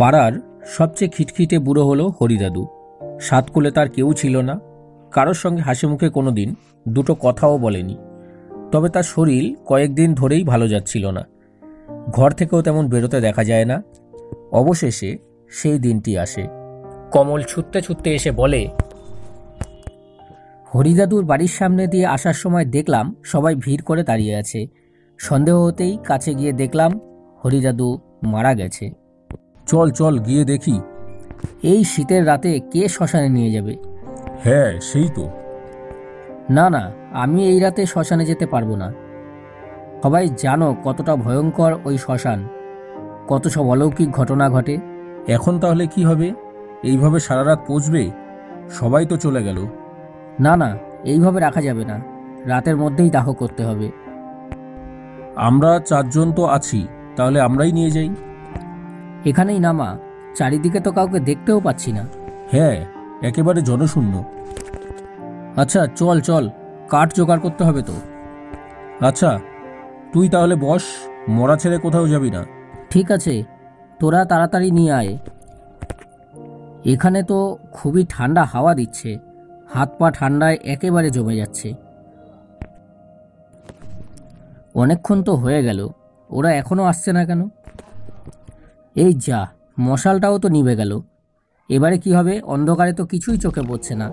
পাড়ার সবচেয়ে খিটখিটে বুড়ো হলো হরিদাদু। সাত কোলে তার কেউ ছিল না, কারোর সঙ্গে হাসি মুখে কোনোদিন দুটো কথাও বলেনি। তবে তার শরীর কয়েকদিন ধরেই ভালো যাচ্ছিল না, ঘর থেকেও তেমন বেরোতে দেখা যায় না। অবশেষে সেই দিনটি আসে। কমল ছুটতে ছুটতে এসে বলে, হরিদাদুর বাড়ির সামনে দিয়ে আসার সময় দেখলাম সবাই ভিড় করে দাঁড়িয়ে আছে। সন্দেহ হতেই কাছে গিয়ে দেখলাম হরিদাদু মারা গেছে। চল চল গিয়ে দেখি। এই শীতের রাতে কে শ্মশানে নিয়ে যাবে? হ্যাঁ সেই তো। না না, আমি এই রাতে শ্মশানে যেতে পারবো না। সবাই জানো কতটা ভয়ঙ্কর ওই শ্মশান, কত সব অলৌকিক ঘটনা ঘটে। এখন তাহলে কি হবে? এইভাবে সারা রাত পৌঁছবে? সবাই তো চলে গেল। না না, এইভাবে রাখা যাবে না, রাতের মধ্যেই দাহ করতে হবে। আমরা চারজন তো আছি, তাহলে আমরাই নিয়ে যাই। এখানেই নামা, চারিদিকে তো কাউকে দেখতেও পাচ্ছি না। হ্যাঁ, একেবারে জনশূন্য। আচ্ছা চল চল, কাঠ জোগাড় করতে হবে তো। আচ্ছা তুই তাহলে বস, মরা ছেড়ে কোথাও যাবি না। ঠিক আছে, তোরা তাড়াতাড়ি নিয়ে আয়। এখানে তো খুবই ঠান্ডা হাওয়া দিচ্ছে, হাত পা ঠান্ডায় একেবারে জমে যাচ্ছে। অনেকক্ষণ তো হয়ে গেল, ওরা এখনো আসছে না কেন? এই যা, মশালটাও তো নিভে গেল। এবারে কি হবে? অন্ধকারে তো কিছুই চোখে পড়ছে না।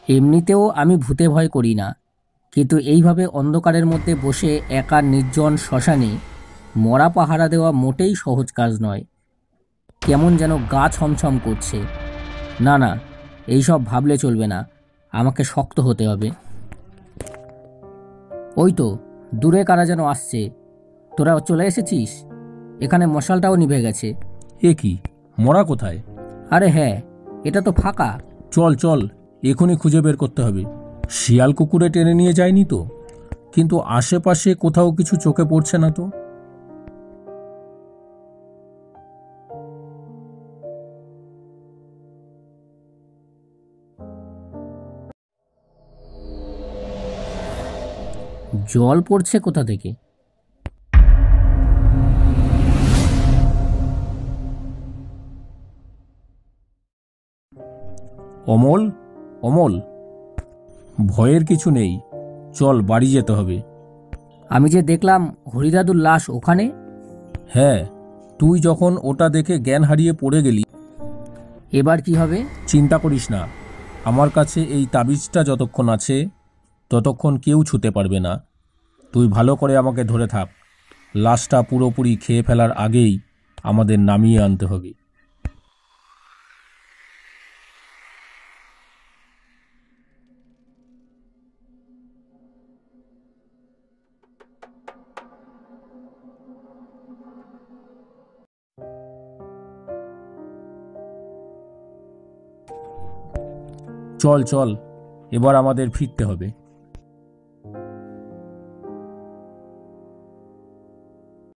এমনিতেও আমি ভূতে ভয় করি না, কিন্তু এইভাবে অন্ধকারের মধ্যে বসে একা নির্জন শ্মশানে মরা পাহারা দেওয়া মোটেই সহজ কাজ নয়। কেমন যেন গা ছমছম করছে। না না, এইসব ভাবলে চলবে না, আমাকে শক্ত হতে হবে। ওই তো দূরে কারা যেন আসছে। তোরা চলে এসেছিস? এখানে মশালটাও নিভে গেছে। এ কি, মরা কোথায়? আরে হ্যাঁ, এটা তো ফাঁকা। চল চল, এখনই খুঁজে বের করতে হবে। শিয়াল কুকুরে টেনে নিয়ে যায়নি তো? কিন্তু আশেপাশে কোথাও কিছু চোখে পড়ছে না তো। জল পড়ছে কোথা থেকে? অমল, অমল, ভয়ের কিছু নেই, চল বাড়ি যেতে হবে। আমি যে দেখলাম হরিদাদুর লাশ ওখানে। হ্যাঁ, তুই যখন ওটা দেখে জ্ঞান হারিয়ে পড়ে গেলি। এবার কি হবে? চিন্তা করিস না, আমার কাছে এই তাবিজটা যতক্ষণ আছে ততক্ষণ কেউ ছুতে পারবে না। তুই ভালো করে আমাকে ধরে থাক, লাশটা পুরোপুরি খেয়ে ফেলার আগেই আমাদের নামিয়ে আনতে হবে। চল চল, এবার আমাদের ফিরতে হবে।